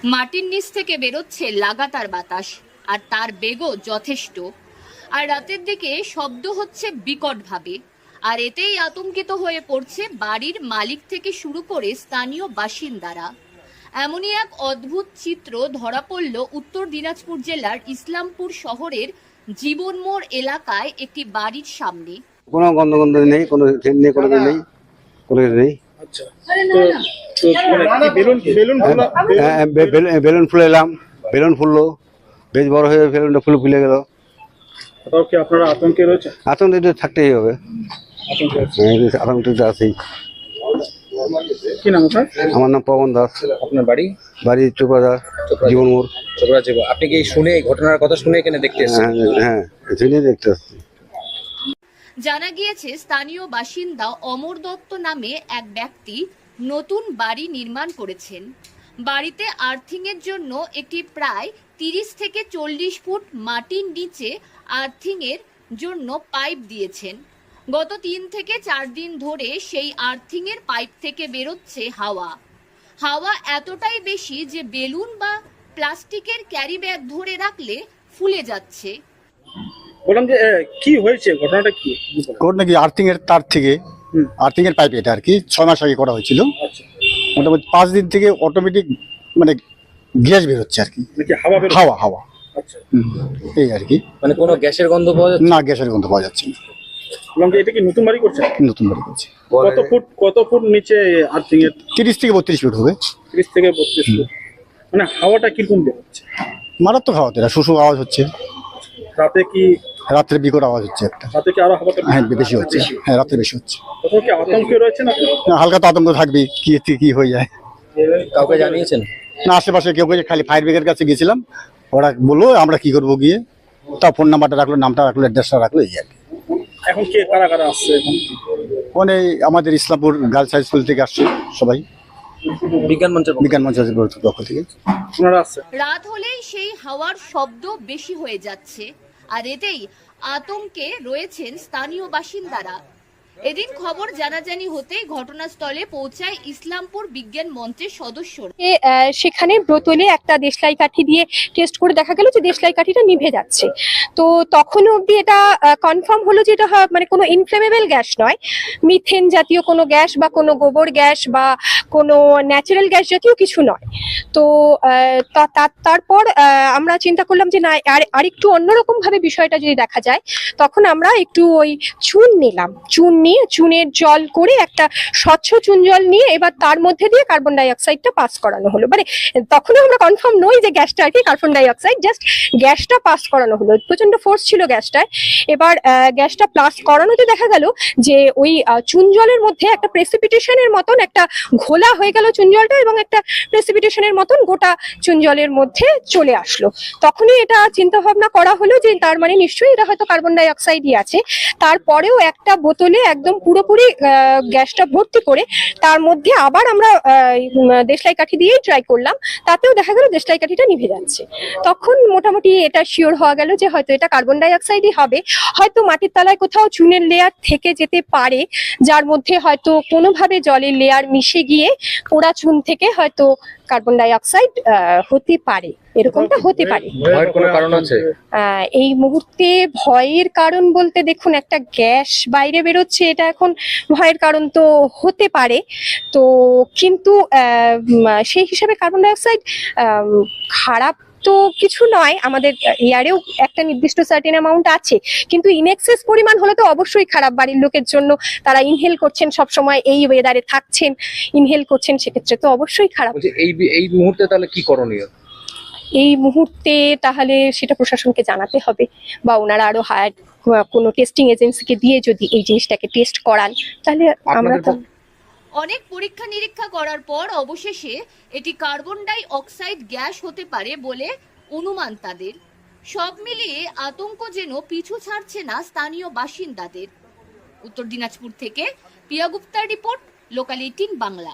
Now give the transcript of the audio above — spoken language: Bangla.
মাটির নিচ থেকে বেরোচ্ছে লাগাতার বাতাস, আর তার বেগও যথেষ্ট। আর রাতের দিকে শব্দ হচ্ছে বিকটভাবে, আর এতেই আতঙ্কিত হয়ে পড়ছে বাড়ির মালিক থেকে শুরু করে স্থানীয় বাসিন্দারা। এমনই এক অদ্ভুত চিত্র ধরা পড়ল উত্তর দিনাজপুর জেলার ইসলামপুর শহরের জীবনমোড় এলাকায় একটি বাড়ির সামনে। কোনো গন্ধ গন্ধ নেই, কোনো নেই, কোনো নেই, কোনো নেই। আচ্ছা, তো মানে কি বেলুন ফুলে এলাম, বেলুন ফুললো, বেশ বড় হয়ে বেলুনটা ফুলে গেল। তাও কি আপনারা আতঙ্কে রয়েছে? আতঙ্ক তো থাকতেই হবে, আতঙ্ক তো আছেই। কি নাম আপনার? আমার নাম পবন দাস। আপনার বাড়ি? বাড়ি চোপড়া, জীবনমোড়। চোপড়া জীবন। আপনি কি শুনে এই ঘটনার কথা শুনে এখানে দেখতে এসেছেন? হ্যাঁ, এখানে দেখতে আসছি। জানা গিয়েছে স্থানীয় বাসিন্দা অমর দত্ত নামে এক ব্যক্তি নতুন বাড়ি নির্মাণ করেছেন। বাড়িতে আর্থিং এর জন্য একটি প্রায় 30 থেকে 40 ফুট মাটির নিচে আর্থিং এর জন্য পাইপ দিয়েছেন। গত 3 থেকে 4 দিন ধরে সেই আর্থিং এর পাইপ থেকে বেরোচ্ছে হাওয়া এতটাই বেশি যে বেলুন বা প্লাস্টিকের ক্যারি ব্যাগ ধরে রাখলে ফুলে যাচ্ছে। বললাম যে কি হয়েছে, ঘটনাটা কি? কোড নাকি আর্থিং এর তার থেকে, আর্থিং এর পাইপ, এটা আর কি 6 মাস আগে করা হয়েছিল। আচ্ছা, মোটামুটি 5 দিন থেকে অটোমেটিক মানে গ্যাস বের হচ্ছে আর কি, নাকি হাওয়া বের? হাওয়া। আচ্ছা, এই আর কি। মানে কোনো গ্যাসের গন্ধ পাওয়া যাচ্ছে না, গ্যাসের গন্ধ পাওয়া যাচ্ছে না। বললাম যে এটা কি নতুন বাড়ি করছে? নতুন বাড়ি করছে। কত ফুট নিচে আর্থিং এর? 30 থেকে 32 ফুট হবে। 30 থেকে 32 ফুট। মানে হাওয়াটা কিরকম বের হচ্ছে? মারাত্মক হাওয়া, এটা শুশু আওয়াজ হচ্ছে। রাতে কি? রাত্রে বিকট আওয়াজ হচ্ছে একটা। রাতে কি আরো হাওয়াটা? হ্যাঁ, বেশি হচ্ছে। হ্যাঁ, রাত্রে বেশি হচ্ছে। কোথাও কি আতঙ্কে রয়েছে না? হালকা তো আতঙ্ক থাকবেই, কি হয়ে যায়। কাউকে জানিয়েছেন? না, আশেপাশে কেউ খালি ফায়ার ব্রিগেডের কাছে গেছিলাম, ওরা বললো আমরা কি করবো গিয়ে, তা ফোন নাম্বারটা রাখলো, নামটা রাখলো, অ্যাড্রেসটা রাখলো, এই আর কি। এখন কে কারা আসছে এখন? ওখানে আমাদের ইসলামপুর গার্লস হাই স্কুল থেকে আসছে সবাই, বিজ্ঞান মঞ্চের পক্ষ থেকে। ওনারা আসছে। রাত হলেই সেই হাওয়ার শব্দ বেশি হয়ে যাচ্ছে, আর এতেই আতঙ্কে রয়েছেন স্থানীয় বাসিন্দারা। এদিন খবর জানাজানি হতেই ঘটনাস্থলে পৌঁছায় ইসলামপুর বিজ্ঞান মঞ্চের সদস্যরা। সেখানে বোতলে একটা দেশলাই কাঠি দিয়ে টেস্ট করে দেখা গেল যে দেশলাই কাঠিটা নিভে যাচ্ছে। তো তখন অবধি এটা কনফার্ম হলো যে এটা মানে কোনো ইনফ্লেমেবল গ্যাস নয়, মিথেন জাতীয় কোনো গ্যাস বা কোনো গোবর গ্যাস বা কোনো ন্যাচারাল গ্যাস জাতীয় কিছু নয়। তো তারপর আমরা চিন্তা করলাম যে না, আর একটু অন্যরকম ভাবে বিষয়টা যদি দেখা যায়, তখন আমরা একটু ওই চুন নিলাম, চুনের জল করে একটা স্বচ্ছ চুন জল নিয়ে এবার তার মধ্যে দিয়ে কার্বন ডাই অক্সাইডটা পাস করানো হলো। মানে তখনও আমরা কনফার্ম নই যে গ্যাসটা আর কি কার্বন ডাই অক্সাইড, জাস্ট গ্যাসটা পাস করানো হলো। প্রচন্ড ফোর্স ছিল গ্যাসটায়। এবার গ্যাসটা পাস করানোতে দেখা গেল যে ওই চুন জলের মধ্যে একটা প্রেসিপিটেশনের মতন একটা ঘোলা হয়ে গেল চুন জলটা, এবং একটা প্রেসিপিটেশনের মতন গোটা চুন জলের মধ্যে চলে আসলো। তখনই এটা চিন্তা ভাবনা করা হলো যে তার মানে নিশ্চয়ই এটা হয়তো কার্বন ডাই অক্সাইডই আছে। তারপরেও একটা বোতলে একদম পুরোপুরি গ্যাসটা ভর্তি করে তার মধ্যে আবার আমরা দেশলাই কাঠি দিয়েই ট্রাই করলাম, তাতেও দেখা গেল দেশলাই কাঠিটা নিভে যাচ্ছে। তখন মোটামুটি এটা শিওর হওয়া গেল যে হয়তো এটা কার্বন ডাই অক্সাইডই হবে। হয়তো মাটির তলায় কোথাও চুনের লেয়ার থেকে যেতে পারে, যার মধ্যে হয়তো কোনোভাবে জলের লেয়ার মিশে গিয়ে পোড়া চুন থেকে হয়তো কার্বন ডাই অক্সাইড হতে পারে, এরকমটা হতে পারে। ভয়ের কোনো কারণ আছে? এই মুহূর্তে ভয়ের কারণ বলতে দেখুন, একটা গ্যাস বাইরে বেরোচ্ছে, এটা এখন ভয়ের কারণ তো হতে পারে। তো কিন্তু সেই হিসাবে কার্বন ডাই অক্সাইড খারাপ তো কিছু নয়, আমাদের এয়ারেও একটা নির্দিষ্ট সার্টেন অ্যামাউন্ট আছে, কিন্তু ইনএক্সেস পরিমাণ হলে তো অবশ্যই খারাপ। বাড়ির লোকের জন্য তারা ইনহেল করছেন, সব সময় এই ওয়েদারে থাকছেন, ইনহেল করছেন, সেক্ষেত্রে তো অবশ্যই খারাপ। এই মুহূর্তে তাহলে কি করণীয়? এই মুহূর্তে তাহলে সেটা প্রশাসনকে জানাতে হবে, বা ওনারা আরো হায়ার কোনো টেস্টিং এজেন্সিকে দিয়ে যদি এই জিনিসটাকে টেস্ট করান, তাহলে আমরা অনেক পরীক্ষা নিরীক্ষা করার পর অবশেষে এটি কার্বন ডাই অক্সাইড গ্যাস হতে পারে বলে অনুমান তাদের। সব মিলিয়ে আতঙ্ক যেন পিছু ছাড়ছে না স্থানীয় বাসিন্দাদের। উত্তর দিনাজপুর থেকে পিয়া গুপ্তার রিপোর্ট, লোকাল 18 বাংলা।